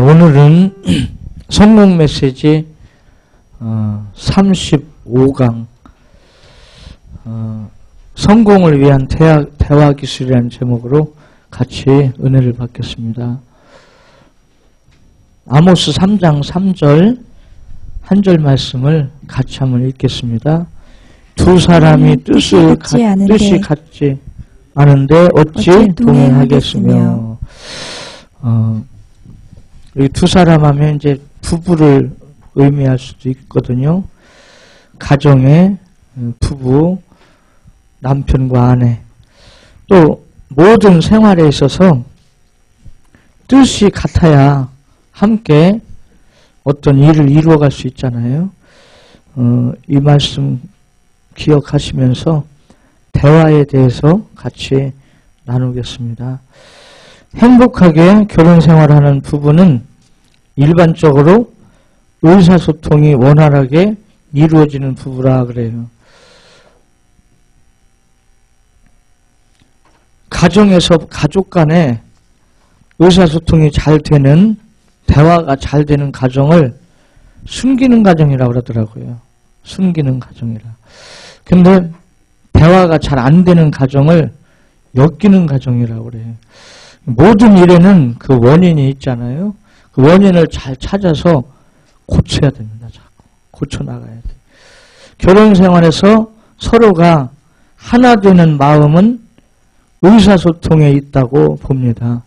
오늘은 성공 메시지 35강 성공을 위한 대화 기술이라는 제목으로 같이 은혜를 받겠습니다. 아모스 3장 3절 한 절 말씀을 같이 한번 읽겠습니다. 두 사람이 뜻이 같지 않은데 어찌 동행하겠으며. 이 두 사람 하면 이제 부부를 의미할 수도 있거든요. 가정의 부부, 남편과 아내. 또 모든 생활에 있어서 뜻이 같아야 함께 어떤 일을 이루어갈 수 있잖아요. 이 말씀 기억하시면서 대화에 대해서 같이 나누겠습니다. 행복하게 결혼생활하는 부부는 일반적으로 의사소통이 원활하게 이루어지는 부부라 그래요. 가정에서 가족 간에 의사소통이 잘 되는, 대화가 잘 되는 가정을 숨기는 가정이라고 그러더라고요. 숨기는 가정이라. 근데 대화가 잘 안 되는 가정을 엮이는 가정이라고 그래요. 모든 일에는 그 원인이 있잖아요. 그 원인을 잘 찾아서 고쳐야 됩니다. 자꾸 고쳐나가야 돼요. 결혼생활에서 서로가 하나 되는 마음은 의사소통에 있다고 봅니다.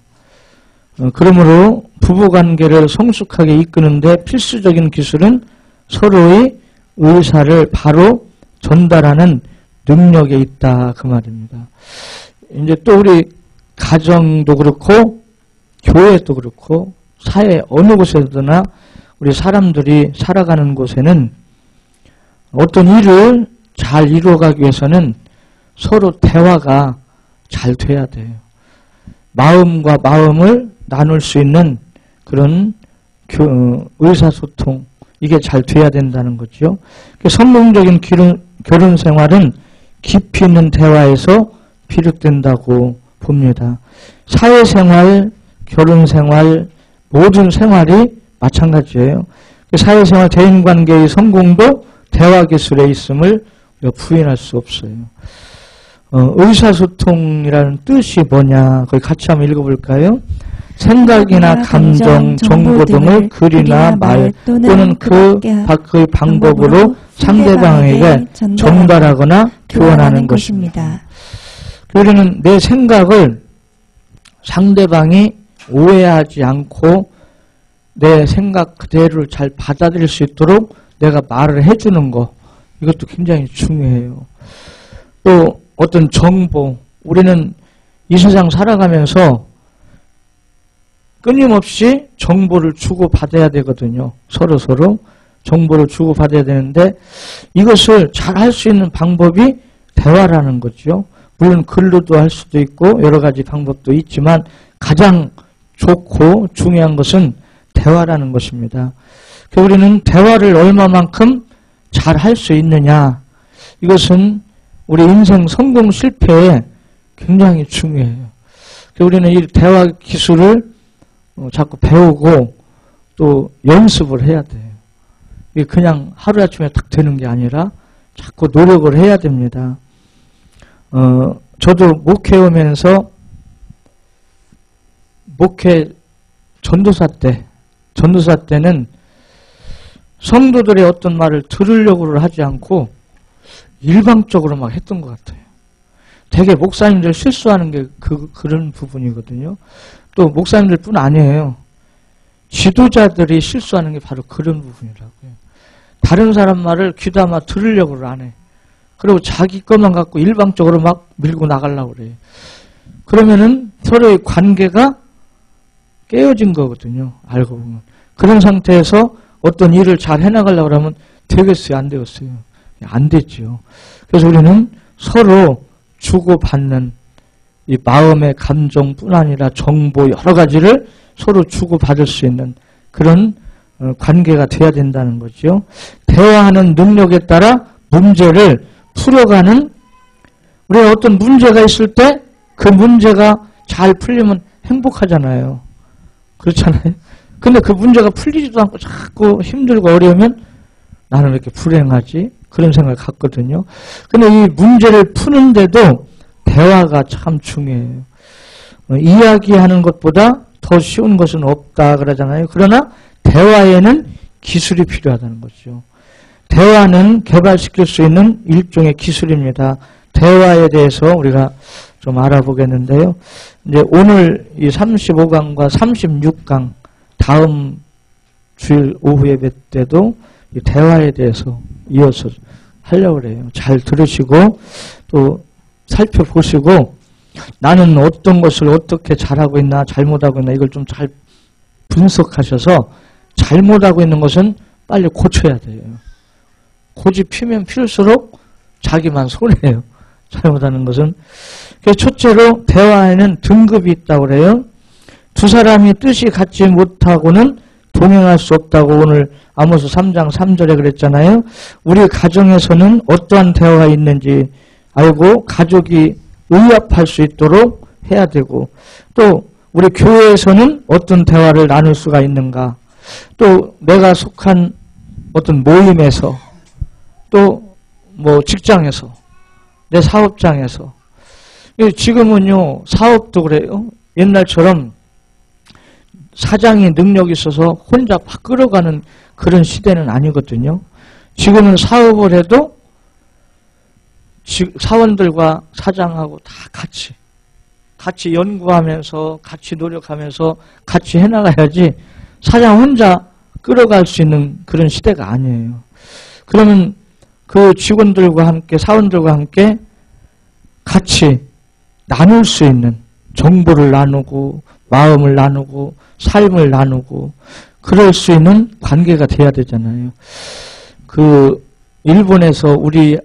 그러므로 부부관계를 성숙하게 이끄는데 필수적인 기술은 서로의 의사를 바로 전달하는 능력에 있다, 그 말입니다. 이제 또 우리 가정도 그렇고 교회도 그렇고 사회 어느 곳에서나 우리 사람들이 살아가는 곳에는 어떤 일을 잘 이루어가기 위해서는 서로 대화가 잘 돼야 돼요. 마음과 마음을 나눌 수 있는 그런 의사소통, 이게 잘 돼야 된다는 거죠. 성공적인 결혼 생활은 깊이 있는 대화에서 비롯된다고 봅니다. 사회생활, 결혼생활, 모든 생활이 마찬가지예요. 사회생활, 대인관계의 성공도 대화기술에 있음을 우리가 부인할 수 없어요. 의사소통이라는 뜻이 뭐냐, 거기 같이 한번 읽어볼까요? 생각이나 감정, 정보 등을 글이나 말 또는 그 밖의 방법으로 상대방에게 전달하거나 교환하는 것입니다. 우리는 내 생각을 상대방이 오해하지 않고 내 생각 그대로를 잘 받아들일 수 있도록 내가 말을 해주는 거, 이것도 굉장히 중요해요. 또 어떤 정보, 우리는 이 세상 살아가면서 끊임없이 정보를 주고받아야 되거든요. 서로 정보를 주고받아야 되는데 이것을 잘 할 수 있는 방법이 대화라는 거죠. 물론 글로도 할 수도 있고 여러 가지 방법도 있지만 가장 좋고 중요한 것은 대화라는 것입니다. 우리는 대화를 얼마만큼 잘 할 수 있느냐, 이것은 우리 인생 성공 실패에 굉장히 중요해요. 우리는 이 대화 기술을 자꾸 배우고 또 연습을 해야 돼요. 이게 그냥 하루아침에 딱 되는 게 아니라 자꾸 노력을 해야 됩니다. 저도 목회오면서 목회 전도사 때는 성도들의 어떤 말을 들으려고 하지 않고 일방적으로 막 했던 것 같아요. 되게 목사님들 실수하는 게 그런 부분이거든요. 또 목사님들 뿐 아니에요. 지도자들이 실수하는 게 바로 그런 부분이라고요. 다른 사람 말을 귀담아 들으려고 안 해. 그리고 자기 것만 갖고 일방적으로 막 밀고 나가려고 그래요. 그러면은 서로의 관계가 깨어진 거거든요. 알고 보면. 그런 상태에서 어떤 일을 잘 해나가려고 하면 되겠어요? 안 되겠어요? 안 되죠. 그래서 우리는 서로 주고받는 이 마음의 감정뿐 아니라 정보 여러 가지를 서로 주고받을 수 있는 그런 관계가 돼야 된다는 거죠. 대화하는 능력에 따라 문제를 풀어가는, 우리가 어떤 문제가 있을 때 그 문제가 잘 풀리면 행복하잖아요. 그렇잖아요. 근데 그 문제가 풀리지도 않고 자꾸 힘들고 어려우면 나는 왜 이렇게 불행하지? 그런 생각을 갖거든요. 근데 이 문제를 푸는데도 대화가 참 중요해요. 이야기하는 것보다 더 쉬운 것은 없다 그러잖아요. 그러나 대화에는 기술이 필요하다는 거죠. 대화는 개발시킬 수 있는 일종의 기술입니다. 대화에 대해서 우리가 좀 알아보겠는데요. 이제 오늘 이 35강과 36강 다음 주일 오후 예배 때도 이 대화에 대해서 이어서 하려고 그래요. 잘 들으시고 또 살펴보시고 나는 어떤 것을 어떻게 잘하고 있나 잘못하고 있나 이걸 좀 잘 분석하셔서 잘못하고 있는 것은 빨리 고쳐야 돼요. 고집 피면 필수록 자기만 손해예요. 잘못하는 것은. 그래서 첫째로 대화에는 등급이 있다고 그래요. 두 사람이 뜻이 같지 못하고는 동행할 수 없다고 오늘 아모스 3장 3절에 그랬잖아요. 우리 가정에서는 어떠한 대화가 있는지 알고 가족이 의합할 수 있도록 해야 되고 또 우리 교회에서는 어떤 대화를 나눌 수가 있는가 또 내가 속한 어떤 모임에서 또 뭐 직장에서 내 사업장에서 지금은요 사업도 그래요. 옛날처럼 사장이 능력이 있어서 혼자 막 끌어가는 그런 시대는 아니거든요. 지금은 사업을 해도 사원들과 사장하고 다 같이 연구하면서 같이 노력하면서 같이 해나가야지 사장 혼자 끌어갈 수 있는 그런 시대가 아니에요. 그러면 그 직원들과 함께 사원들과 함께 같이 나눌 수 있는 정보를 나누고 마음을 나누고 삶을 나누고 그럴 수 있는 관계가 돼야 되잖아요. 그 일본에서 우리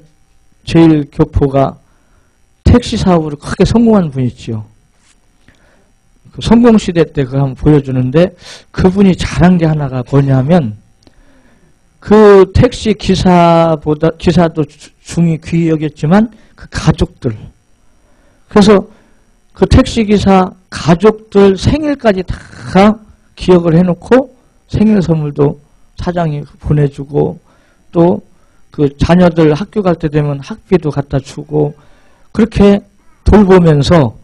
제일 교포가 택시 사업으로 크게 성공한 분이 있죠. 그 성공시대 때 그거 한번 보여주는데 그분이 잘한 게 하나가 뭐냐면 그 택시 기사도 중히 귀히 여겼지만 그 가족들. 그래서 그 택시기사 가족들 생일까지 다 기억을 해놓고 생일 선물도 사장이 보내주고 또 그 자녀들 학교 갈 때 되면 학비도 갖다 주고 그렇게 돌보면서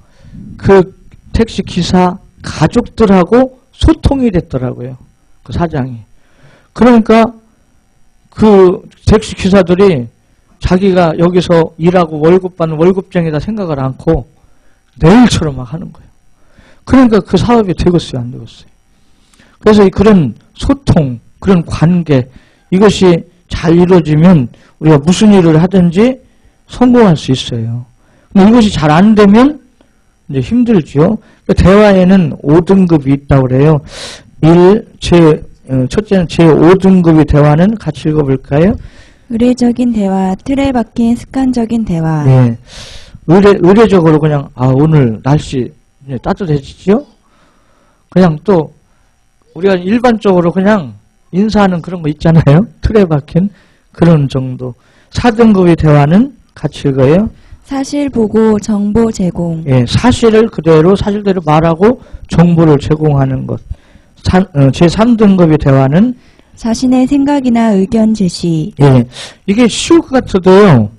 그 택시기사 가족들하고 소통이 됐더라고요. 그 사장이. 그러니까 그 택시기사들이 자기가 여기서 일하고 월급 받는 월급쟁이다 생각을 않고 내일처럼 막 하는 거예요. 그러니까 그 사업이 되겠어요, 안 되겠어요? 그래서 그런 소통, 그런 관계, 이것이 잘 이루어지면 우리가 무슨 일을 하든지 성공할 수 있어요. 근데 이것이 잘 안 되면 이제 힘들죠. 대화에는 5등급이 있다고 그래요. 첫째는 제5등급의 대화는 같이 읽어볼까요? 의례적인 대화, 틀에 박힌 습관적인 대화. 네. 의례적으로 그냥 오늘 날씨 따뜻해지죠? 그냥 또 우리가 일반적으로 그냥 인사하는 그런 거 있잖아요. 틀에 박힌 그런 정도. 4등급의 대화는 같이 읽어요. 사실 보고 정보 제공. 예, 사실을 그대로 사실대로 말하고 정보를 제공하는 것. 제3등급의 대화는 자신의 생각이나 의견 제시. 예, 이게 쉬울 것 같아도요.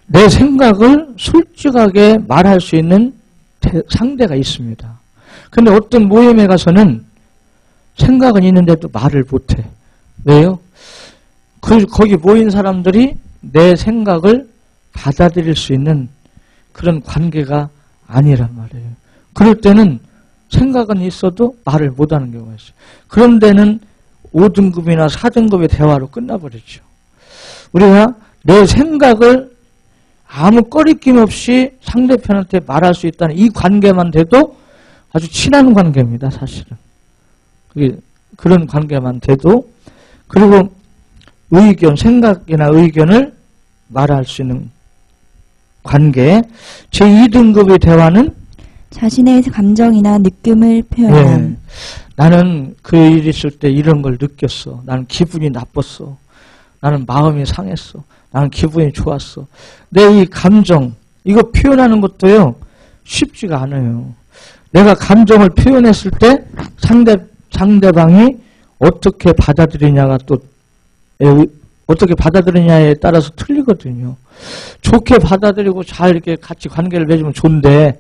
내 생각을 솔직하게 말할 수 있는 상대가 있습니다. 근데 어떤 모임에 가서는 생각은 있는데도 말을 못해. 왜요? 거기 모인 사람들이 내 생각을 받아들일 수 있는 그런 관계가 아니란 말이에요. 그럴 때는 생각은 있어도 말을 못하는 경우가 있어요. 그런 데는 5등급이나 4등급의 대화로 끝나버리죠. 우리가 내 생각을 아무 꺼리낌 없이 상대편한테 말할 수 있다는 이 관계만 돼도 아주 친한 관계입니다, 사실은. 그런 관계만 돼도. 그리고 의견, 생각이나 의견을 말할 수 있는 관계. 제2등급의 대화는 자신의 감정이나 느낌을 표현함. 네. 나는 그 일 있을 때 이런 걸 느꼈어. 나는 기분이 나빴어. 나는 마음이 상했어. 나는 기분이 좋았어. 내 이 감정, 이거 표현하는 것도요, 쉽지가 않아요. 내가 감정을 표현했을 때 상대방이 어떻게 받아들이냐가 또 어떻게 받아들이냐에 따라서 틀리거든요. 좋게 받아들이고 잘 이렇게 같이 관계를 맺으면 좋은데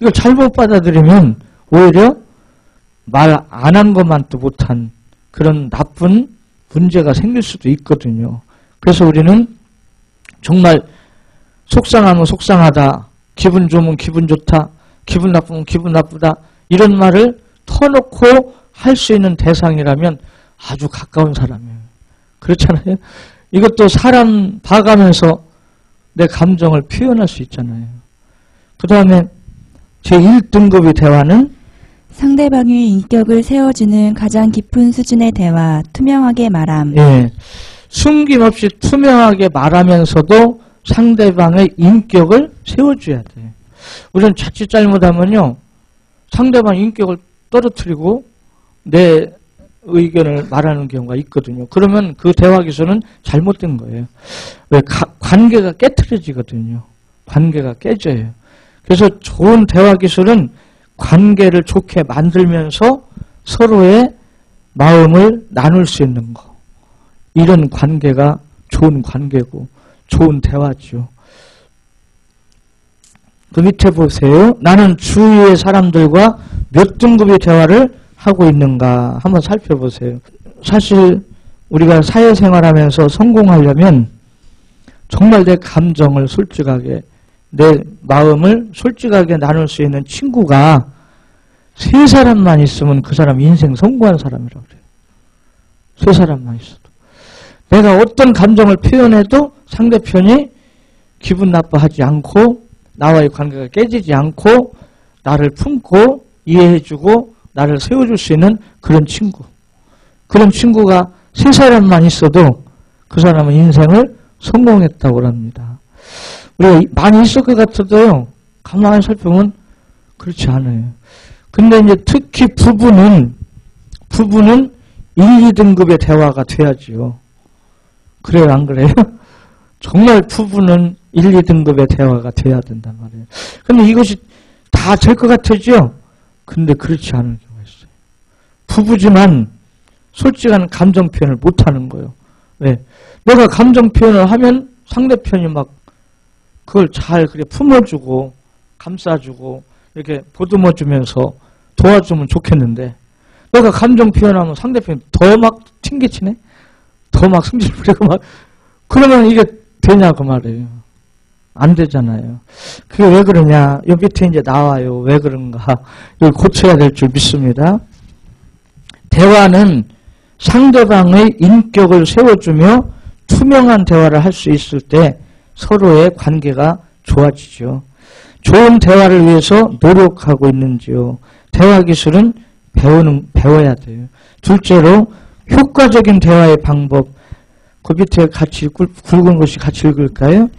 이걸 잘못 받아들이면 오히려 말 안 한 것만 또 못한 그런 나쁜 문제가 생길 수도 있거든요. 그래서 우리는 정말 속상하면 속상하다, 기분 좋으면 기분 좋다, 기분 나쁘면 기분 나쁘다 이런 말을 터놓고 할 수 있는 대상이라면 아주 가까운 사람이에요. 그렇잖아요. 이것도 사람 봐가면서 내 감정을 표현할 수 있잖아요. 그 다음에 제1등급의 대화는 상대방의 인격을 세워주는 가장 깊은 수준의 대화, 투명하게 말함. 예, 숨김없이 투명하게 말하면서도 상대방의 인격을 세워줘야 돼요. 우리는 자칫 잘못하면요, 상대방 인격을 떨어뜨리고 내 의견을 말하는 경우가 있거든요. 그러면 그 대화 기술은 잘못된 거예요. 왜? 관계가 깨트려지거든요. 관계가 깨져요. 그래서 좋은 대화 기술은 관계를 좋게 만들면서 서로의 마음을 나눌 수 있는 거. 이런 관계가 좋은 관계고 좋은 대화죠. 그 밑에 보세요. 나는 주위의 사람들과 몇 등급의 대화를 하고 있는가 한번 살펴보세요. 사실 우리가 사회생활하면서 성공하려면 정말 내 감정을 솔직하게, 내 마음을 솔직하게 나눌 수 있는 친구가 3사람만 있으면 그 사람 인생 성공한 사람이라고 그래요. 3사람만 있어도. 내가 어떤 감정을 표현해도 상대편이 기분 나빠하지 않고 나와의 관계가 깨지지 않고 나를 품고 이해해주고 나를 세워줄 수 있는 그런 친구. 그런 친구가 3사람만 있어도 그 사람은 인생을 성공했다고 합니다. 우리가 많이 있을 것 같아도요, 가만히 살펴보면 그렇지 않아요. 근데 이제 특히 부부는 1, 2등급의 대화가 돼야지요. 그래요, 안 그래요? 정말 부부는 1, 2등급의 대화가 돼야 된단 말이에요. 근데 이것이 다 될 것 같아지요? 근데 그렇지 않은 경우가 있어요. 부부지만 솔직한 감정 표현을 못하는 거예요. 왜? 내가 감정 표현을 하면 상대편이 막 그걸 잘 그렇게 품어주고 감싸주고 이렇게 보듬어주면서 도와주면 좋겠는데 내가 감정 표현하면 상대편이 더 막 튕기치네? 더 막 승질 부리고 막 그러면 이게 되냐고 말이에요. 안 되잖아요. 그게 왜 그러냐? 요 밑에 이제 나와요. 왜 그런가? 이걸 고쳐야 될 줄 믿습니다. 대화는 상대방의 인격을 세워주며 투명한 대화를 할 수 있을 때 서로의 관계가 좋아지죠. 좋은 대화를 위해서 노력하고 있는지요. 대화 기술은 배워야 돼요. 둘째로 효과적인 대화의 방법. 그 밑에 같이 굵은 것이 같이 읽을까요?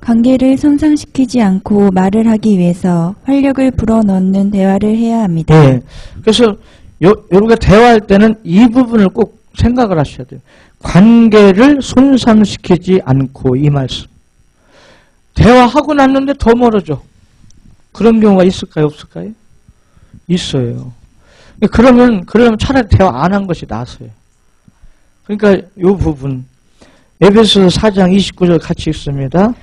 관계를 손상시키지 않고 말을 하기 위해서 활력을 불어넣는 대화를 해야 합니다. 네. 그래서 우리가 대화할 때는 이 부분을 꼭 생각을 하셔야 돼요. 관계를 손상시키지 않고, 이 말씀. 대화하고 났는데 더 멀어져. 그런 경우가 있을까요? 없을까요? 있어요. 그러면 차라리 대화 안 한 것이 나았어요. 그러니까 이 부분. 에베소서 4장 29절 같이 읽습니다.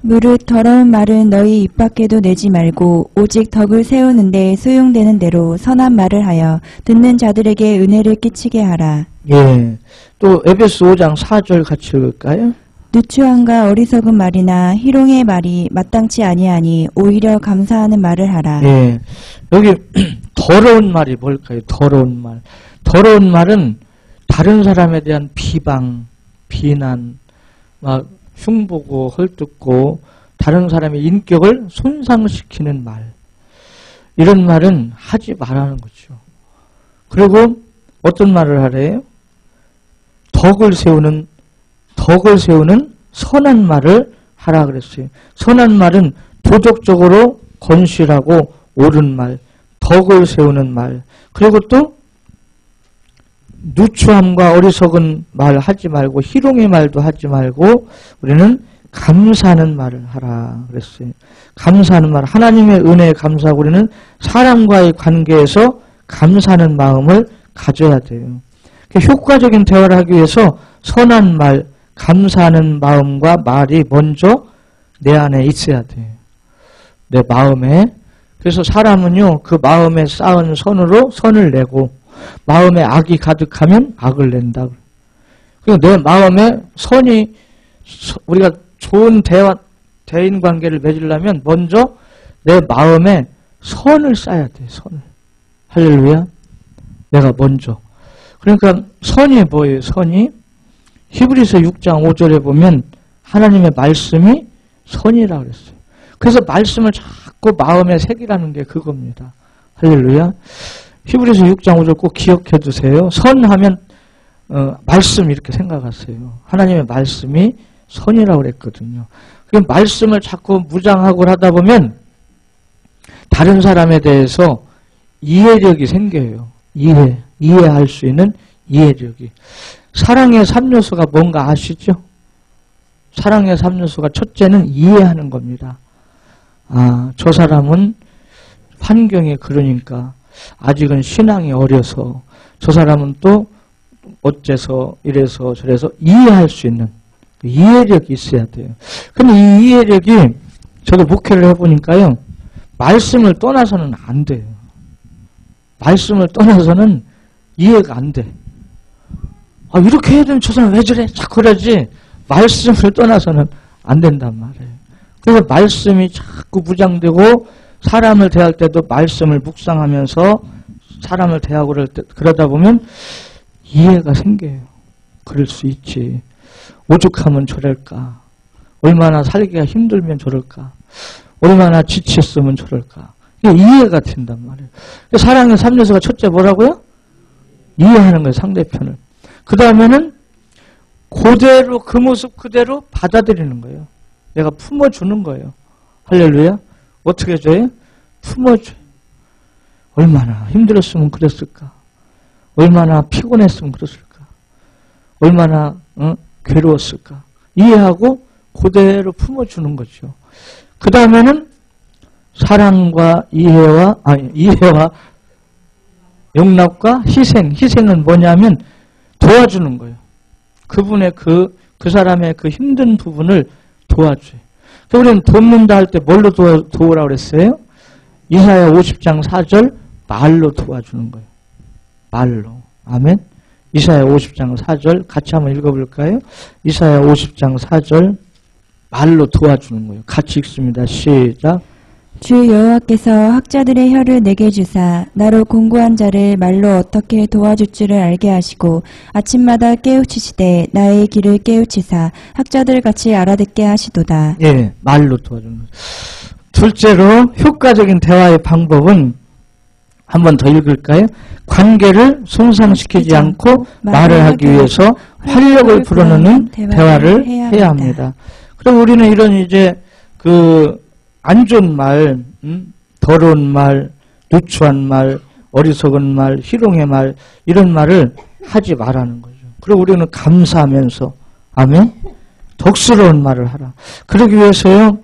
무릇 더러운 말은 너희 입 밖에도 내지 말고 오직 덕을 세우는 데 소용되는 대로 선한 말을 하여 듣는 자들에게 은혜를 끼치게 하라. 예. 또 에베소 5장 4절 같이 읽을까요? 누추함과 어리석은 말이나 희롱의 말이 마땅치 아니하니 오히려 감사하는 말을 하라. 예. 여기 더러운 말이 뭘까요? 더러운 말. 더러운 말은 다른 사람에 대한 비방, 비난, 막 흉보고 헐뜯고 다른 사람의 인격을 손상시키는 말. 이런 말은 하지 말라는 거죠. 그리고 어떤 말을 하래요? 덕을 세우는 선한 말을 하라 그랬어요. 선한 말은 도덕적으로 건실하고 옳은 말, 덕을 세우는 말, 그리고 또 누추함과 어리석은 말 하지 말고 희롱의 말도 하지 말고 우리는 감사하는 말을 하라 그랬어요. 감사하는 말, 하나님의 은혜에 감사하고 우리는 사람과의 관계에서 감사하는 마음을 가져야 돼요. 효과적인 대화를 하기 위해서 선한 말, 감사하는 마음과 말이 먼저 내 안에 있어야 돼요. 내 마음에. 그래서 사람은요, 그 마음에 쌓은 선으로 선을 내고, 마음에 악이 가득하면 악을 낸다. 그러니까 내 마음에 선이, 우리가 좋은 대인 관계를 맺으려면 먼저 내 마음에 선을 쌓아야 돼, 선을. 할렐루야. 내가 먼저. 그러니까 선이 뭐예요, 선이? 히브리서 6장 5절에 보면 하나님의 말씀이 선이라고 그랬어요. 그래서 말씀을 자꾸 마음에 새기라는 게 그겁니다. 할렐루야. 히브리서 6장 5절 꼭 기억해 두세요. 선하면 말씀 이렇게 생각하세요. 하나님의 말씀이 선이라고 그랬거든요. 그 말씀을 자꾸 무장하고 하다 보면 다른 사람에 대해서 이해력이 생겨요. 이해할 수 있는 이해력이. 사랑의 3요소가 뭔가 아시죠? 사랑의 3요소가 첫째는 이해하는 겁니다. 아, 저 사람은 환경이 그러니까 아직은 신앙이 어려서 저 사람은 또 어째서 이래서 저래서 이해할 수 있는 이해력이 있어야 돼요. 근데 이 이해력이 저도 목회를 해보니까요. 말씀을 떠나서는 안 돼요. 말씀을 떠나서는 이해가 안 돼. 아, 이렇게 해야 되면 저 사람 왜 저래? 자꾸 그러지. 말씀을 떠나서는 안 된단 말이에요. 그래서 말씀이 자꾸 무장되고 사람을 대할 때도 말씀을 묵상하면서 사람을 대하고 그러다 보면 이해가 생겨요. 그럴 수 있지. 오죽하면 저럴까. 얼마나 살기가 힘들면 저럴까. 얼마나 지쳤으면 저럴까. 이게 이해가 된단 말이에요. 사랑의 3요소가 첫째 뭐라고요? 이해하는 거예요. 상대편을. 그 다음에는 그대로 그 모습 그대로 받아들이는 거예요. 내가 품어주는 거예요. 할렐루야. 어떻게 줘요? 품어줘요. 얼마나 힘들었으면 그랬을까. 얼마나 피곤했으면 그랬을까. 얼마나 괴로웠을까. 이해하고 그대로 품어주는 거죠. 그 다음에는 사랑과 이해와 용납과 희생은 뭐냐면 도와주는 거예요. 그분의 그 사람의 그 힘든 부분을 도와줘요. 우리는 돕는다 할 때 뭘로 도우라고 그랬어요? 이사야 50장 4절 말로 도와주는 거예요. 말로. 아멘. 이사야 50장 4절 같이 한번 읽어볼까요? 이사야 50장 4절 말로 도와주는 거예요. 같이 읽습니다. 시작. 주 여호와께서 학자들의 혀를 내게 주사 나로 공고한 자를 말로 어떻게 도와줄 줄을 알게 하시고 아침마다 깨우치시되 나의 귀를 깨우치사 학자들 같이 알아듣게 하시도다. 예, 말로 도와주는 거예요. 둘째로 효과적인 대화의 방법은 한 번 더 읽을까요? 관계를 손상시키지 않고 말을 하기 위해서 활력을 불어넣는 대화를 해야 합니다. 그럼 우리는 이런 이제 안 좋은 말, 더러운 말, 누추한 말, 어리석은 말, 희롱의 말 이런 말을 하지 말라는 거죠. 그리고 우리는 감사하면서 아멘? 덕스러운 말을 하라. 그러기 위해서요.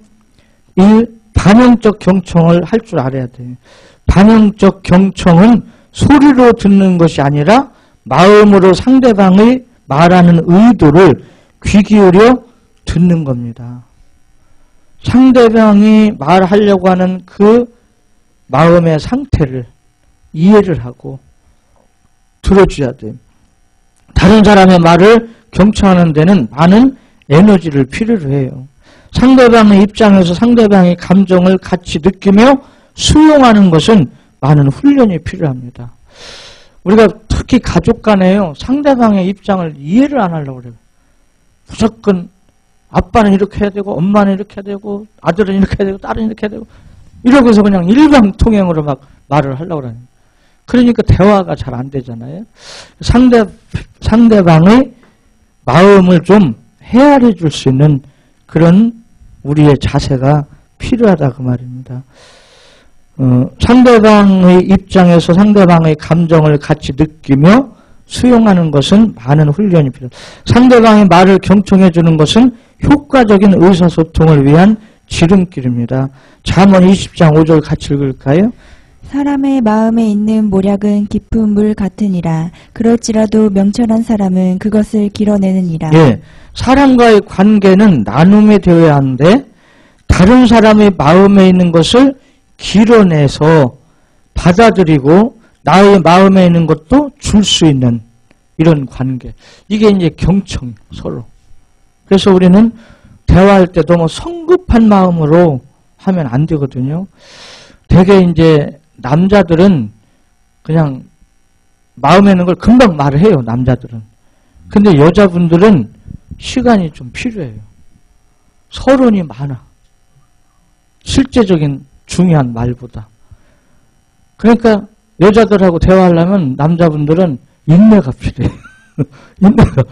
반영적 경청을 할 줄 알아야 돼요. 반영적 경청은 소리로 듣는 것이 아니라 마음으로 상대방의 말하는 의도를 귀 기울여 듣는 겁니다. 상대방이 말하려고 하는 그 마음의 상태를 이해를 하고 들어줘야 돼요. 다른 사람의 말을 경청하는 데는 많은 에너지를 필요로 해요. 상대방의 입장에서 상대방의 감정을 같이 느끼며 수용하는 것은 많은 훈련이 필요합니다. 우리가 특히 가족 간에요. 상대방의 입장을 이해를 안 하려고 그래요. 무조건 아빠는 이렇게 해야 되고 엄마는 이렇게 해야 되고 아들은 이렇게 해야 되고 딸은 이렇게 해야 되고 이러고 해서 그냥 일방통행으로 막 말을 하려고 그래요. 그러니까 대화가 잘 안 되잖아요. 상대방의 마음을 좀 헤아려 줄 수 있는 그런 우리의 자세가 필요하다 그 말입니다. 상대방의 입장에서 상대방의 감정을 같이 느끼며 수용하는 것은 많은 훈련이 필요합니다. 상대방의 말을 경청해 주는 것은 효과적인 의사소통을 위한 지름길입니다. 잠언 20장 5절 같이 읽을까요? 사람의 마음에 있는 모략은 깊은 물 같으니라. 그럴지라도 명철한 사람은 그것을 길어내느니라. 예, 사람과의 관계는 나눔이 되어야 하는데 다른 사람의 마음에 있는 것을 길어내서 받아들이고 나의 마음에 있는 것도 줄 수 있는 이런 관계. 이게 이제 경청, 서로. 그래서 우리는 대화할 때 너무 성급한 마음으로 하면 안 되거든요. 되게 이제 남자들은 그냥 마음에 있는 걸 금방 말을 해요, 남자들은. 근데 여자분들은 시간이 좀 필요해요. 서론이 많아. 실제적인 중요한 말보다. 그러니까 여자들하고 대화하려면 남자분들은 인내가 필요해요. 인내가.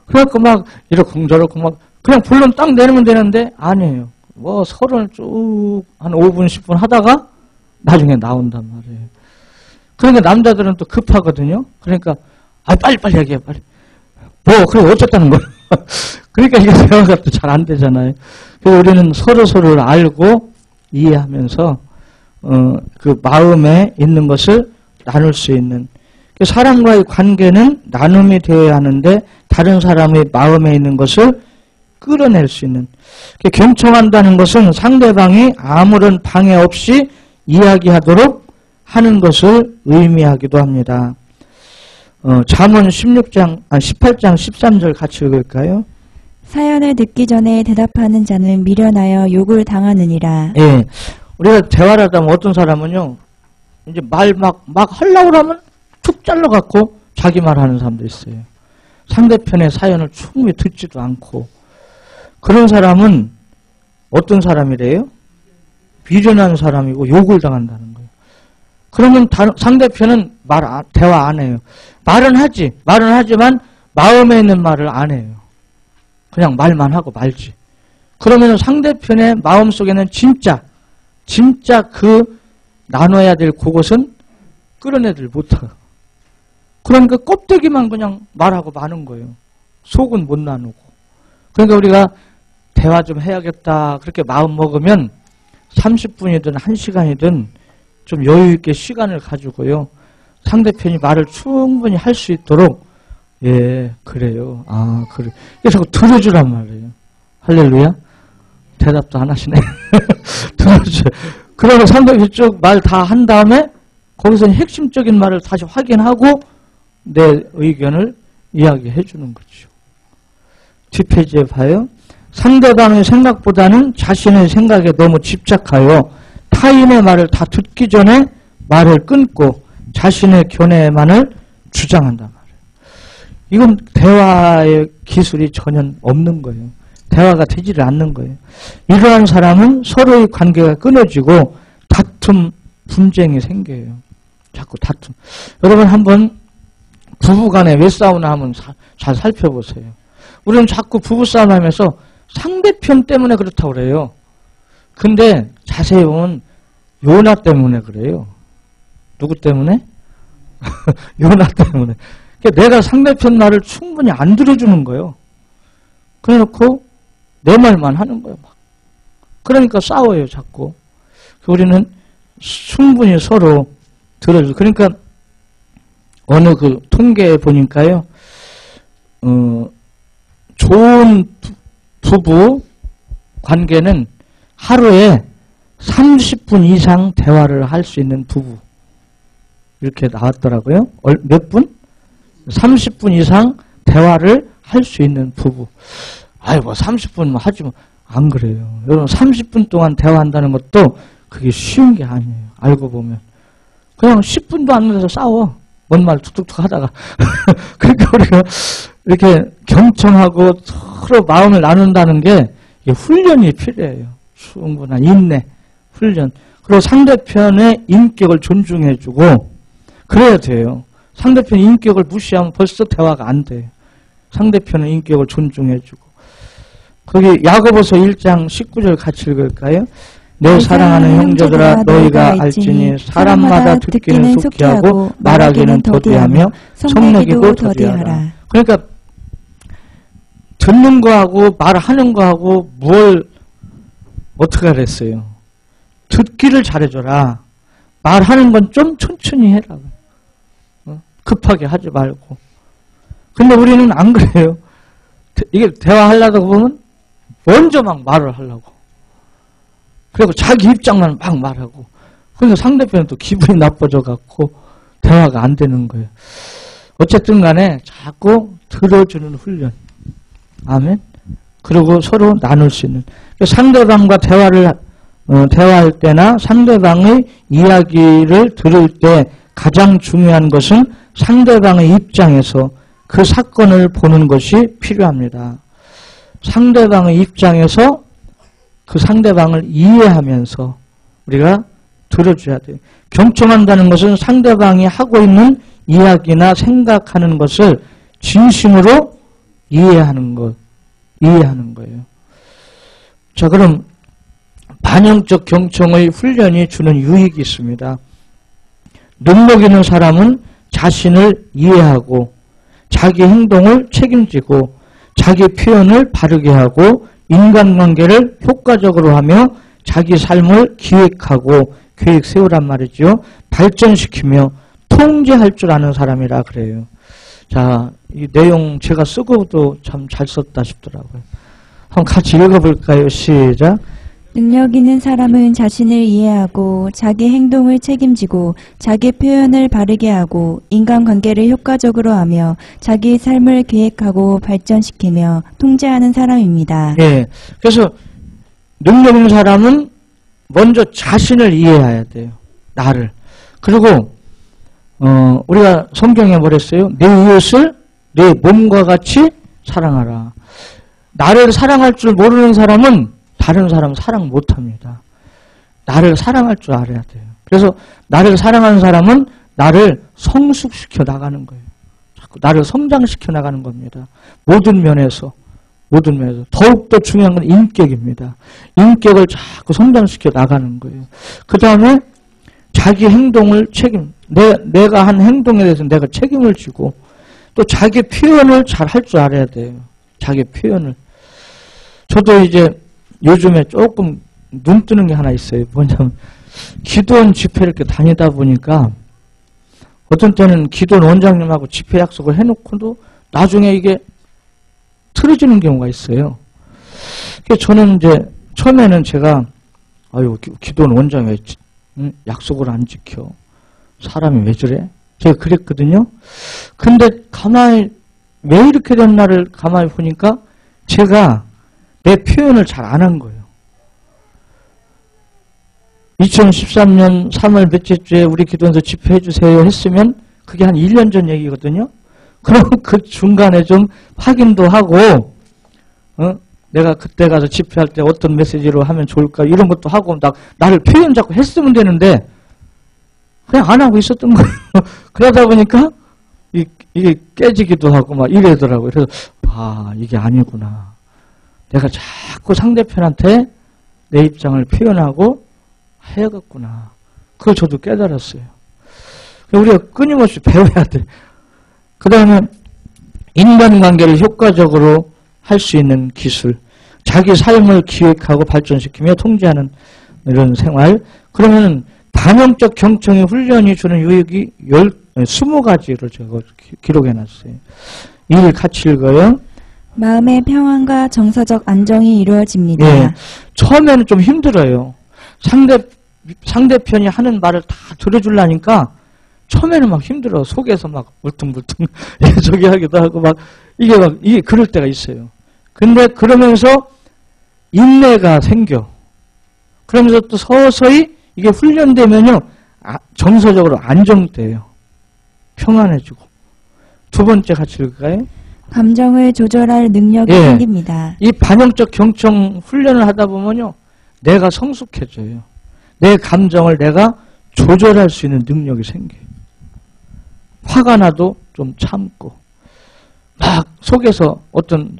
그래갖고 막 이렇게 저렇게 막 그냥 본론 딱 내놓으면 되는데 아니에요. 뭐 서론을 쭉 한 5분 10분 하다가 나중에 나온단 말이에요. 그러니까 남자들은 또 급하거든요. 그러니까 빨리 얘기해 빨리. 뭐 그래 어쨌다는 거야. 그러니까 이게 대화가 또 잘 안 되잖아요. 그래서 우리는 서로를 알고 이해하면서 그 마음에 있는 것을 나눌 수 있는 사람과의 관계는 나눔이 되어야 하는데 다른 사람의 마음에 있는 것을 끌어낼 수 있는 경청한다는 것은 상대방이 아무런 방해 없이 이야기하도록 하는 것을 의미하기도 합니다. 잠언 18장 13절 같이 읽을까요? 사연을 듣기 전에 대답하는 자는 미련하여 욕을 당하느니라. 예. 우리가 대화를 하다 보면 어떤 사람은요, 이제 말 막 하려고 하면 툭 잘라갖고 자기 말 하는 사람도 있어요. 상대편의 사연을 충분히 듣지도 않고. 그런 사람은 어떤 사람이래요? 미련한 사람이고 욕을 당한다는 거예요. 그러면 상대편은 대화 안 해요. 말은 하지만 마음에 있는 말을 안 해요. 그냥 말만 하고 말지. 그러면 상대편의 마음속에는 진짜 그 나눠야 될 그것은 끌어내들 못하고. 그러니까 껍데기만 그냥 말하고 마는 거예요. 속은 못 나누고. 그러니까 우리가 대화 좀 해야겠다 그렇게 마음 먹으면 30분이든 1시간이든 좀 여유 있게 시간을 가지고요. 상대편이 말을 충분히 할 수 있도록 예, 그래요. 그래. 그래서 들어주란 말이에요. 할렐루야. 대답도 안 하시네. 들어줘. 그러고 상대편이 쭉 말 다 한 다음에 거기서 핵심적인 말을 다시 확인하고 내 의견을 이야기해 주는 거죠. 뒷페이지에 봐요. 상대방의 생각보다는 자신의 생각에 너무 집착하여 타인의 말을 다 듣기 전에 말을 끊고 자신의 견해만을 주장한단 말이에요. 이건 대화의 기술이 전혀 없는 거예요. 대화가 되지를 않는 거예요. 이러한 사람은 서로의 관계가 끊어지고 다툼, 분쟁이 생겨요. 자꾸 다툼. 여러분 한번 부부간에 왜 싸우나 하면 잘 살펴보세요. 우리는 자꾸 부부싸움 하면서 상대편 때문에 그렇다고 그래요. 근데 자세히 보면 요나 때문에 그래요. 누구 때문에? 요나 때문에. 그러니까 내가 상대편 말을 충분히 안 들어주는 거예요. 그래놓고 내 말만 하는 거예요. 막. 그러니까 싸워요, 자꾸. 우리는 충분히 서로 들어주고. 그러니까 어느 그 통계에 보니까요, 좋은 부부 관계는 하루에 30분 이상 대화를 할 수 있는 부부. 이렇게 나왔더라고요. 몇 분? 30분 이상 대화를 할 수 있는 부부. 뭐 30분 하지 뭐. 안 그래요. 여러분 30분 동안 대화한다는 것도 그게 쉬운 게 아니에요. 알고 보면. 그냥 10분도 안 돼서 싸워. 뭔 말 툭툭툭 하다가. 그러니까 우리가 이렇게 경청하고 서로 마음을 나눈다는 게 훈련이 필요해요. 충분한 인내, 훈련. 그리고 상대편의 인격을 존중해주고 그래야 돼요. 상대편의 인격을 무시하면 벌써 대화가 안 돼요. 상대편의 인격을 존중해주고. 거기 야고보서 1장 19절 같이 읽을까요? 내 사랑하는 형제들아 너희가 알지니 사람마다 듣기는 속히하고 말하기는 더디하며 성내기도 더디하라. 그러니까 듣는 거하고 말하는 거하고 뭘 어떻게 하랬어요? 듣기를 잘해줘라. 말하는 건 좀 천천히 해라. 급하게 하지 말고. 근데 우리는 안 그래요. 이게 대화하려고 보면 먼저 막 말을 하려고. 그리고 자기 입장만 막 말하고. 그러니까 상대편은 또 기분이 나빠져 갖고 대화가 안 되는 거예요. 어쨌든 간에 자꾸 들어주는 훈련. 아멘. 그리고 서로 나눌 수 있는. 상대방과 대화할 때나 상대방의 이야기를 들을 때 가장 중요한 것은 상대방의 입장에서 그 사건을 보는 것이 필요합니다. 상대방의 입장에서 그 상대방을 이해하면서 우리가 들어줘야 돼요. 경청한다는 것은 상대방이 하고 있는 이야기나 생각하는 것을 진심으로 이해하는 거예요. 자, 그럼 반영적 경청의 훈련이 주는 유익이 있습니다. 능력 있는 사람은 자신을 이해하고 자기 행동을 책임지고 자기 표현을 바르게 하고 인간관계를 효과적으로 하며 자기 삶을 기획하고 계획 세우란 말이죠. 발전시키며 통제할 줄 아는 사람이라 그래요. 자, 이 내용 제가 쓰고도 참 잘 썼다 싶더라고요. 한번 같이 읽어볼까요? 시작. 능력 있는 사람은 자신을 이해하고 자기 행동을 책임지고 자기 표현을 바르게 하고 인간관계를 효과적으로 하며 자기 삶을 계획하고 발전시키며 통제하는 사람입니다. 예. 그래서 능력 있는 사람은 먼저 자신을 이해해야 돼요. 나를. 그리고 우리가 성경에 뭐랬어요? 내 이웃을 내 몸과 같이 사랑하라. 나를 사랑할 줄 모르는 사람은 다른 사람 사랑 못합니다. 나를 사랑할 줄 알아야 돼요. 그래서 나를 사랑하는 사람은 나를 성숙시켜 나가는 거예요. 자꾸 나를 성장시켜 나가는 겁니다. 모든 면에서. 더욱더 중요한 건 인격입니다. 인격을 자꾸 성장시켜 나가는 거예요. 그 다음에 자기 행동을 내가 한 행동에 대해서 내가 책임을 지고 또 자기 표현을 잘 할 줄 알아야 돼요. 자기 표현을. 저도 이제 요즘에 조금 눈 뜨는 게 하나 있어요. 뭐냐면 기도원 집회 이렇게 다니다 보니까 어떤 때는 기도원 원장님하고 집회 약속을 해놓고도 나중에 이게 틀어지는 경우가 있어요. 그래서 저는 이제 처음에는 제가 기도원 원장이 왜 약속을 안 지켜? 사람이 왜 저래? 제가 그랬거든요. 근데 가만히 왜 이렇게 된 날을 가만히 보니까 제가 내 표현을 잘 안 한 거예요. 2013년 3월 몇째 주에 우리 기도원에서 집회해 주세요 했으면 그게 한 1년 전 얘기거든요. 그럼 그 중간에 좀 확인도 하고 내가 그때 가서 집회할 때 어떤 메시지로 하면 좋을까 이런 것도 하고 나를 표현 자꾸 했으면 되는데 그냥 안 하고 있었던 거예요. 그러다 보니까 이게 깨지기도 하고 막 이래더라고요. 그래서 이게 아니구나. 내가 자꾸 상대편한테 내 입장을 표현하고 해야겠구나. 그걸 저도 깨달았어요. 우리가 끊임없이 배워야 돼. 그 다음에 인간관계를 효과적으로 할 수 있는 기술. 자기 삶을 기획하고 발전시키며 통제하는 이런 생활. 그러면 반영적 경청의 훈련이 주는 유익이 20가지를 제가 기록해놨어요. 이를 같이 읽어요. 마음의 평안과 정서적 안정이 이루어집니다. 예, 처음에는 좀 힘들어요. 상대편이 하는 말을 다 들어주려니까 처음에는 막 힘들어. 속에서 막 울퉁불퉁 저기 하기도 하고 이게 그럴 때가 있어요. 근데 그러면서 인내가 생겨. 그러면서 또 서서히 이게 훈련되면요, 정서적으로 안정돼요. 평안해지고. 두 번째 같이 읽을까요? 감정을 조절할 능력이 생깁니다. 이 반영적 경청 훈련을 하다 보면요, 내가 성숙해져요. 내 감정을 내가 조절할 수 있는 능력이 생겨요. 화가 나도 좀 참고, 막 속에서 어떤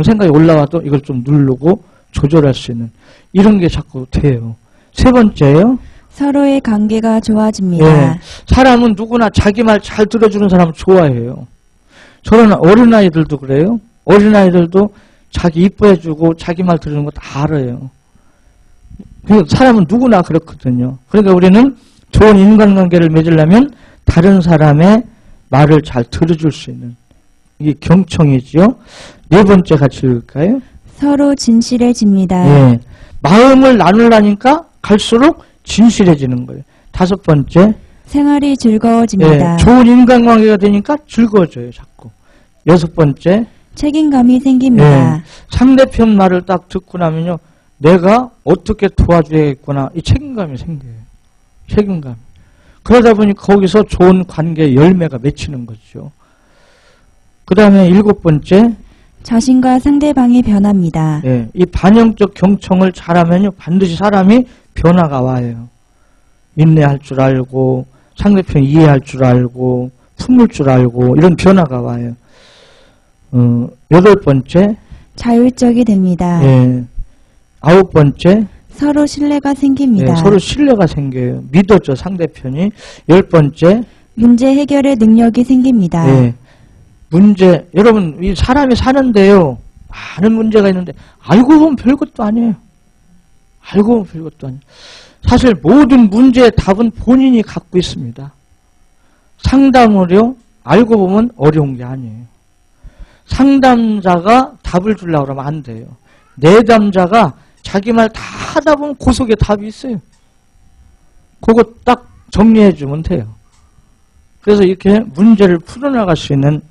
생각이 올라와도 이걸 좀 누르고 조절할 수 있는 이런 게 자꾸 돼요. 세 번째요. 서로의 관계가 좋아집니다. 예, 사람은 누구나 자기 말 잘 들어주는 사람을 좋아해요. 저는 어린아이들도 그래요. 어린아이들도 자기 이뻐해주고 자기 말 들으는 거 다 알아요. 사람은 누구나 그렇거든요. 그러니까 우리는 좋은 인간관계를 맺으려면 다른 사람의 말을 잘 들어줄 수 있는 이게 경청이지요. 네 번째 같이 읽을까요? 서로 진실해집니다. 예. 마음을 나누려니까 갈수록 진실해지는 거예요. 다섯 번째. 생활이 즐거워집니다. 예. 좋은 인간관계가 되니까 즐거워져요. 자꾸. 여섯 번째. 책임감이 생깁니다. 예. 상대편 말을 딱 듣고 나면요. 내가 어떻게 도와줘야겠구나. 이 책임감이 생겨요. 책임감. 그러다 보니 거기서 좋은 관계 열매가 맺히는 거죠. 그 다음에 일곱 번째. 자신과 상대방이 변합니다. 예, 이 반영적 경청을 잘하면요. 반드시 사람이 변화가 와요. 인내할 줄 알고 상대편 이해할 줄 알고 품을 줄 알고 이런 변화가 와요. 여덟 번째. 자율적이 됩니다. 예, 아홉 번째. 서로 신뢰가 생깁니다. 예, 서로 신뢰가 생겨요. 믿어줘 상대편이. 열 번째. 문제 해결의 능력이 생깁니다. 예, 문제. 여러분 이 사람이 사는데요. 많은 문제가 있는데 알고 보면 별것도 아니에요. 알고 보면 별것도 아니에요. 사실 모든 문제의 답은 본인이 갖고 있습니다. 상담을요. 알고 보면 어려운 게 아니에요. 상담자가 답을 주려고 그러면 안 돼요. 내담자가 자기 말 다 하다 보면 그 속에 답이 있어요. 그거 딱 정리해 주면 돼요. 그래서 이렇게 문제를 풀어나갈 수 있는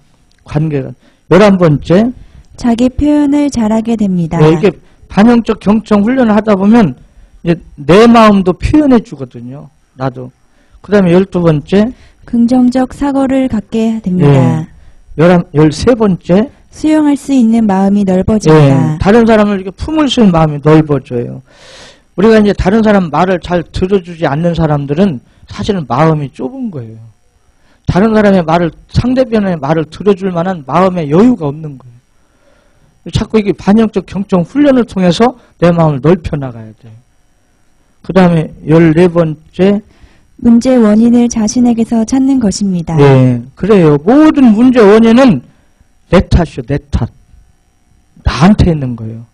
관계가. 11번째. 자기 표현을 잘하게 됩니다. 네, 이렇게 반영적 경청 훈련을 하다 보면 이제 내 마음도 표현해 주거든요. 나도. 그 다음에 12번째. 긍정적 사고를 갖게 됩니다. 13번째. 수용할 수 있는 마음이 넓어집니다. 다른 사람을 이렇게 품을 수 있는 마음이 넓어져요. 우리가 이제 다른 사람 말을 잘 들어주지 않는 사람들은 사실은 마음이 좁은 거예요. 다른 사람의 말을, 상대편의 말을 들어줄 만한 마음의 여유가 없는 거예요. 자꾸 이게 반영적 경청 훈련을 통해서 내 마음을 넓혀 나가야 돼요. 그 다음에 14번째. 문제 원인을 자신에게서 찾는 것입니다. 네, 그래요. 모든 문제 원인은 내 탓이요, 내 탓. 나한테 있는 거예요.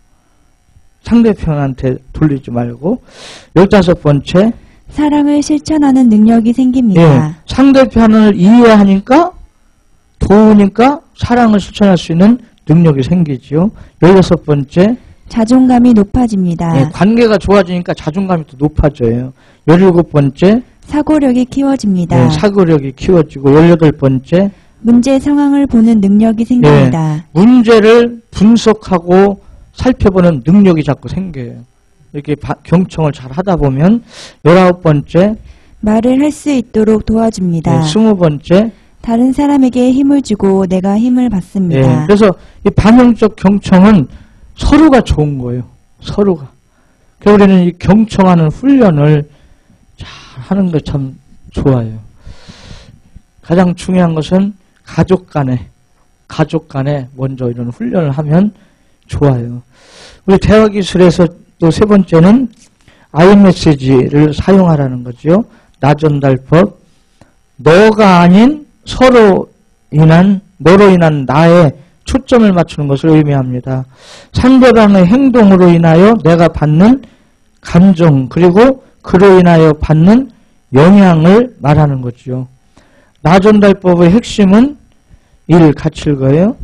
상대편한테 돌리지 말고. 15번째. 사랑을 실천하는 능력이 생깁니다. 예, 상대편을 이해하니까 도우니까 사랑을 실천할 수 있는 능력이 생기지요. 16번째. 자존감이 높아집니다. 예, 관계가 좋아지니까 자존감이 또 높아져요. 17번째. 사고력이 키워집니다. 예, 사고력이 키워지고. 18번째. 문제 상황을 보는 능력이 생깁니다. 문제를 분석하고 살펴보는 능력이 자꾸 생겨요. 이렇게 경청을 잘 하다 보면. 19번째. 말을 할 수 있도록 도와줍니다. 20번째. 다른 사람에게 힘을 주고 내가 힘을 받습니다. 그래서 이 반영적 경청은 서로가 좋은 거예요. 서로가. 그래서 우리는 이 경청하는 훈련을 잘 하는 게 참 좋아요. 가장 중요한 것은 가족 간에 먼저 이런 훈련을 하면 좋아요. 우리 대화기술에서 또 세 번째는 아이메시지를 사용하라는 거죠. 나전달법. 너가 아닌 너로 인한 나의 초점을 맞추는 것을 의미합니다. 상대방의 행동으로 인하여 내가 받는 감정 그리고 그로 인하여 받는 영향을 말하는 거죠. 나전달법의 핵심은 1. 같이 읽어요.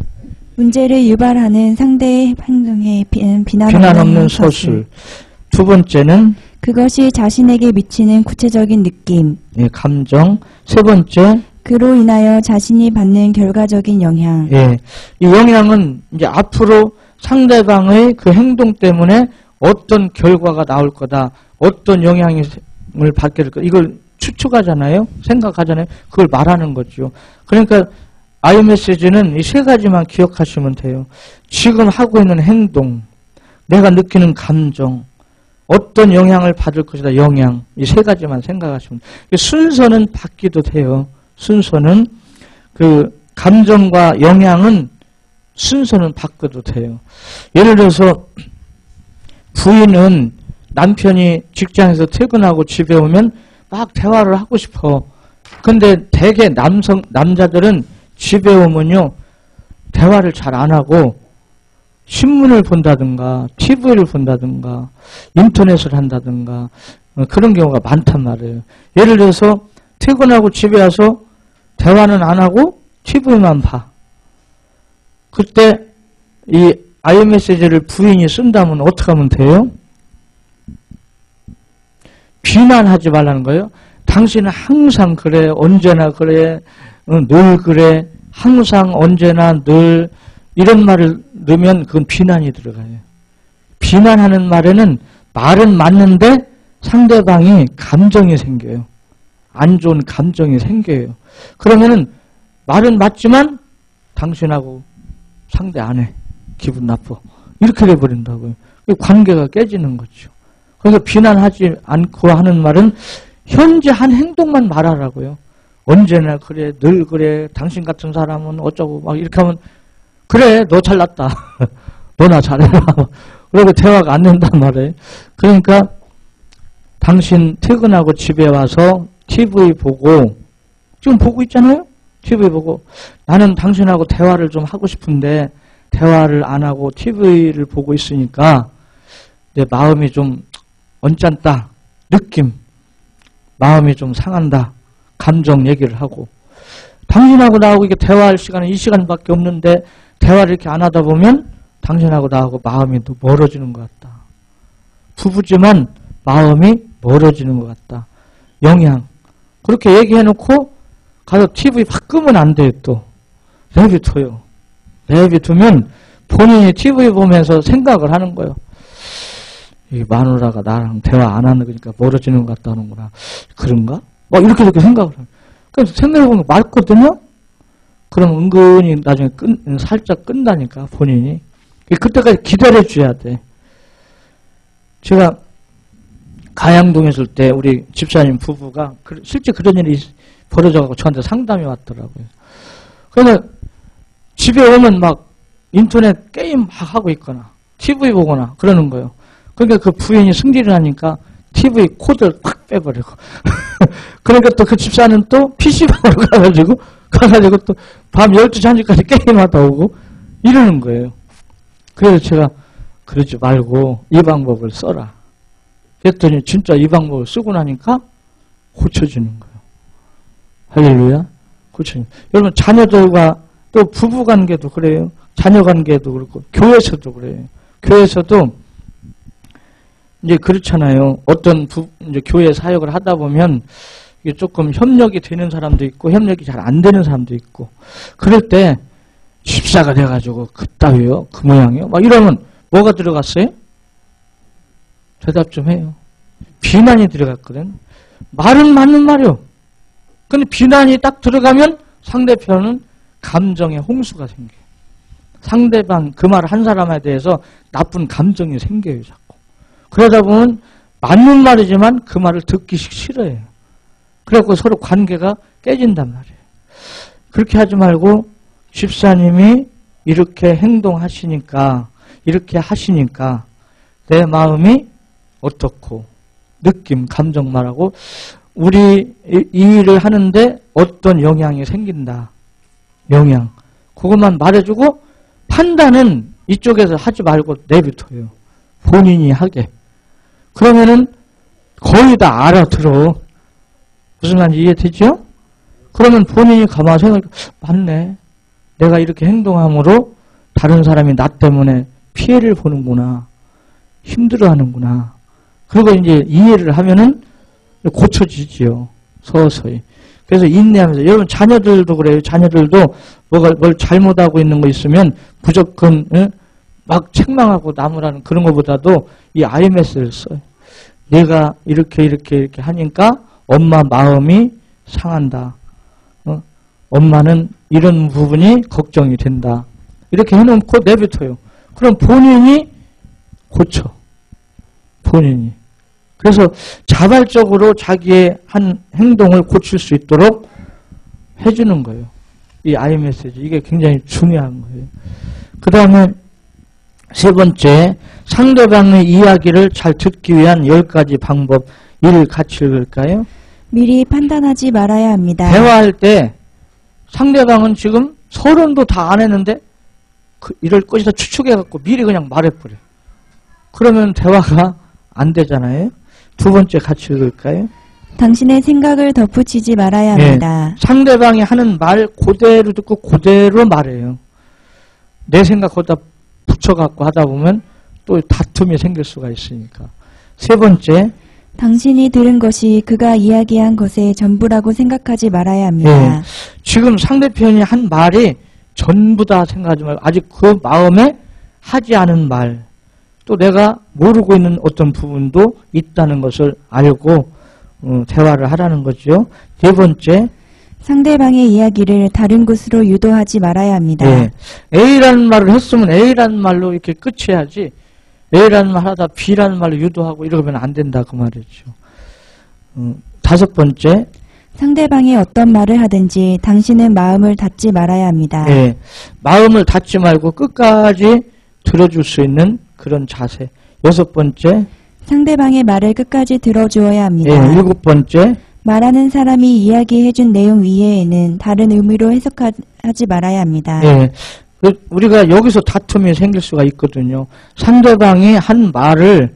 문제를 유발하는 상대의 행동에 비난 없는 서술. 두 번째는 그것이 자신에게 미치는 구체적인 느낌. 예, 감정. 세 번째. 그로 인하여 자신이 받는 결과적인 영향. 예, 이 영향은 이제 앞으로 상대방의 그 행동 때문에 어떤 결과가 나올 거다, 어떤 영향을 받게 될 거다, 이걸 추측하잖아요, 생각하잖아요. 그걸 말하는 거죠. 그러니까 아이메시지는 이 세 가지만 기억하시면 돼요. 지금 하고 있는 행동, 내가 느끼는 감정, 어떤 영향을 받을 것이다, 영향. 이 세 가지만 생각하시면 돼요. 순서는 바뀌도 돼요. 순서는 그 감정과 영향은 순서는 바꿔도 돼요. 예를 들어서 부인은 남편이 직장에서 퇴근하고 집에 오면 막 대화를 하고 싶어. 근데 대개 남자들은 집에 오면요 대화를 잘 안 하고 신문을 본다든가 TV를 본다든가 인터넷을 한다든가 그런 경우가 많단 말이에요. 예를 들어서 퇴근하고 집에 와서 대화는 안 하고 TV만 봐. 그때 이 iMessage를 부인이 쓴다면 어떻게 하면 돼요? 비난하지 말라는 거예요. 당신은 항상 그래, 언제나 그래, 늘 그래, 항상 언제나 늘 이런 말을 넣으면 그건 비난이 들어가요. 비난하는 말에는 말은 맞는데 상대방이 감정이 생겨요. 안 좋은 감정이 생겨요. 그러면은 말은 맞지만 당신하고 상대 안 해. 기분 나빠. 이렇게 돼버린다고요. 관계가 깨지는 거죠. 그래서 비난하지 않고 하는 말은 현재 한 행동만 말하라고요. 언제나 그래, 늘 그래, 당신 같은 사람은 어쩌고 막 이렇게 하면 그래, 너 잘났다. 너나 잘해라. 그리고 대화가 안 된단 말이에요. 그러니까 당신 퇴근하고 집에 와서 TV 보고 지금 보고 있잖아요. TV 보고 나는 당신하고 대화를 좀 하고 싶은데 대화를 안 하고 TV를 보고 있으니까 내 마음이 좀 언짢다. 느낌. 마음이 좀 상한다. 감정 얘기를 하고 당신하고 나하고 이게 대화할 시간은 이 시간밖에 없는데 대화를 이렇게 안 하다 보면 당신하고 나하고 마음이 또 멀어지는 것 같다. 부부지만 마음이 멀어지는 것 같다. 영향. 그렇게 얘기해놓고 가서 TV 확 끄면 안 돼요. 또 내비둬요. 내비두면 본인이 TV 보면서 생각을 하는 거예요. 이 마누라가 나랑 대화 안 하는 거니까 멀어지는 것 같다는구나. 그런가? 막 이렇게 생각을 해요. 그래서 생각해보면 맞거든요? 그럼 은근히 나중에 살짝 끈다니까, 본인이. 그때까지 기다려줘야 돼. 제가 가양동에 있을 때 우리 집사님 부부가 실제 그런 일이 벌어져가지고 저한테 상담이 왔더라고요. 그래서 집에 오면 막 인터넷 게임 막 하고 있거나 TV 보거나 그러는 거예요. 그러니까 그 부인이 승질을 하니까 TV 코드를 팍 빼버리고 그러니까 또 그 집사는 또 PC방으로 가가지고 또 밤 12시 1시까지 게임하다 오고 이러는 거예요. 그래서 제가 그러지 말고 이 방법을 써라. 그랬더니 진짜 이 방법을 쓰고 나니까 고쳐지는 거예요. 할렐루야. 고쳐지는 거예요. 여러분 자녀들과 또 부부관계도 그래요. 자녀관계도 그렇고 교회에서도 그래요. 교회에서도 이제 그렇잖아요. 어떤 이제 교회 사역을 하다 보면 이게 조금 협력이 되는 사람도 있고 협력이 잘 안 되는 사람도 있고 그럴 때 집사가 돼가지고 그따위요, 그 모양이요. 막 이러면 뭐가 들어갔어요? 대답 좀 해요. 비난이 들어갔거든. 말은 맞는 말이요. 근데 비난이 딱 들어가면 상대편은 감정의 홍수가 생겨요. 상대방 그 말 한 사람에 대해서 나쁜 감정이 생겨요, 자꾸. 그러다 보면 맞는 말이지만 그 말을 듣기 싫어해요. 그래갖고 서로 관계가 깨진단 말이에요. 그렇게 하지 말고 집사님이 이렇게 행동하시니까 이렇게 하시니까 내 마음이 어떻고 느낌, 감정 말하고 우리 이 일을 하는데 어떤 영향이 생긴다. 영향. 그것만 말해주고 판단은 이쪽에서 하지 말고 내비둬요. 본인이 하게. 그러면은 거의 다 알아들어. 무슨 말인지 이해되죠? 그러면 본인이 가만히 생각해. 맞네. 내가 이렇게 행동함으로 다른 사람이 나 때문에 피해를 보는구나. 힘들어하는구나. 그리고 이제 이해를 하면은 고쳐지지요. 서서히. 그래서 인내하면서. 여러분 자녀들도 그래요. 자녀들도 뭘 잘못하고 있는 거 있으면 무조건 막 책망하고 나무라는 그런 것보다도 이 IMS를 써요. 내가 이렇게 하니까 엄마 마음이 상한다. 엄마는 이런 부분이 걱정이 된다. 이렇게 해놓고 내뱉어요. 그럼 본인이 고쳐. 본인이. 그래서 자발적으로 자기의 한 행동을 고칠 수 있도록 해주는 거예요. 이 iMessage. 이게 굉장히 중요한 거예요. 그 다음에 세 번째, 상대방의 이야기를 잘 듣기 위한 10가지 방법. 이를 같이 읽을까요? 미리 판단하지 말아야 합니다. 대화할 때 상대방은 지금 서론도 다 안 했는데 이럴 것이다 추측해갖고 미리 그냥 말해버려. 그러면 대화가 안 되잖아요. 두 번째 같이 읽을까요? 당신의 생각을 덧붙이지 말아야 합니다. 상대방이 하는 말 그대로 듣고 그대로 말해요. 내 생각 거기다 붙여갖고 하다 보면 또 다툼이 생길 수가 있으니까. 세 번째, 당신이 들은 것이 그가 이야기한 것의 전부라고 생각하지 말아야 합니다. 지금 상대편이 한 말이 전부다 생각하지 말고 아직 그 마음에 하지 않은 말, 또 내가 모르고 있는 어떤 부분도 있다는 것을 알고 대화를 하라는 거죠. 네 번째, 상대방의 이야기를 다른 곳으로 유도하지 말아야 합니다. A라는 말을 했으면 A라는 말로 이렇게 끝이야지 A라는 말 하다 B라는 말로 유도하고 이러면 안 된다 그 말이죠. 다섯 번째, 상대방이 어떤 말을 하든지 당신은 마음을 닫지 말아야 합니다. 마음을 닫지 말고 끝까지 들어줄 수 있는 그런 자세. 여섯 번째, 상대방의 말을 끝까지 들어주어야 합니다. 일곱 번째, 말하는 사람이 이야기해준 내용 이외에는 다른 의미로 해석하지 말아야 합니다. 우리가 여기서 다툼이 생길 수가 있거든요. 상대방이 한 말을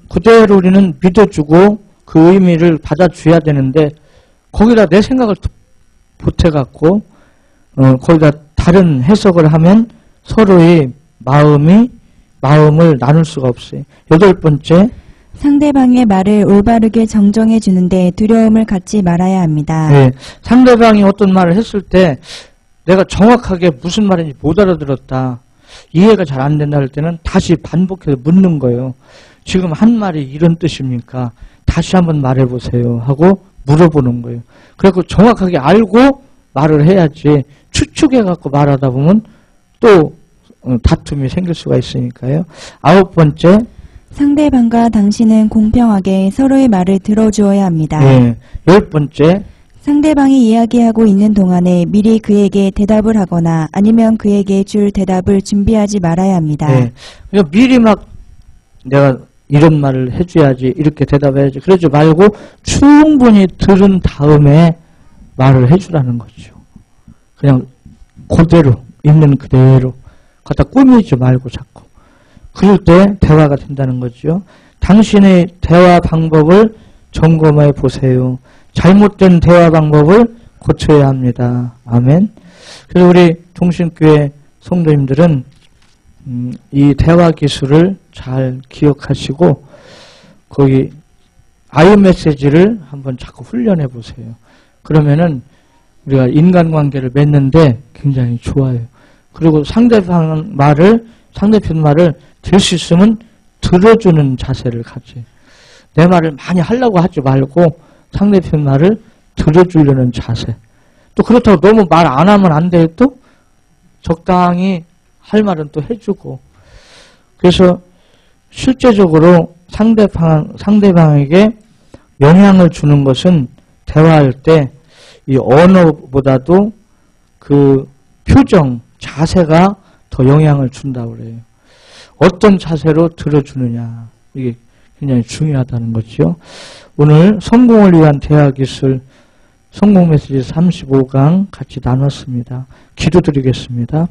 그대로 우리는 믿어주고 그 의미를 받아줘야 되는데 거기다 내 생각을 보태갖고 거기다 다른 해석을 하면 서로의 마음을 나눌 수가 없어요. 여덟 번째, 상대방의 말을 올바르게 정정해 주는데 두려움을 갖지 말아야 합니다. 상대방이 어떤 말을 했을 때 내가 정확하게 무슨 말인지 못 알아들었다, 이해가 잘 안 된다 할 때는 다시 반복해서 묻는 거예요. 지금 한 말이 이런 뜻입니까? 다시 한번 말해보세요 하고 물어보는 거예요. 그래서 정확하게 알고 말을 해야지 추측해갖고 말하다 보면 또 다툼이 생길 수가 있으니까요. 아홉 번째, 상대방과 당신은 공평하게 서로의 말을 들어주어야 합니다. 열 번째, 상대방이 이야기하고 있는 동안에 미리 그에게 대답을 하거나 아니면 그에게 줄 대답을 준비하지 말아야 합니다. 그러니까 미리 막 내가 이런 말을 해줘야지 이렇게 대답해야지 그러지 말고 충분히 들은 다음에 말을 해주라는 거죠. 그냥 그대로 있는 그대로 갖다 꾸미지 말고 자꾸. 그럴 때 대화가 된다는 거죠. 당신의 대화 방법을 점검해 보세요. 잘못된 대화 방법을 고쳐야 합니다. 아멘. 그래서 우리 동신교회 성도님들은 이 대화 기술을 잘 기억하시고 거기 아유 메시지를 한번 자꾸 훈련해 보세요. 그러면은 우리가 인간관계를 맺는데 굉장히 좋아요. 그리고 상대편 말을 들 수 있으면 들어주는 자세를 가지. 내 말을 많이 하려고 하지 말고 상대편 말을 들어주려는 자세. 또 그렇다고 너무 말 안 하면 안 돼. 또 적당히 할 말은 또 해주고. 그래서 실제적으로 상대방에게 영향을 주는 것은 대화할 때 이 언어보다도 그 표정, 자세가 더 영향을 준다고 그래요. 어떤 자세로 들어주느냐, 이게 굉장히 중요하다는 거죠. 오늘 성공을 위한 대화 기술 성공 메시지 35강 같이 나눴습니다. 기도드리겠습니다.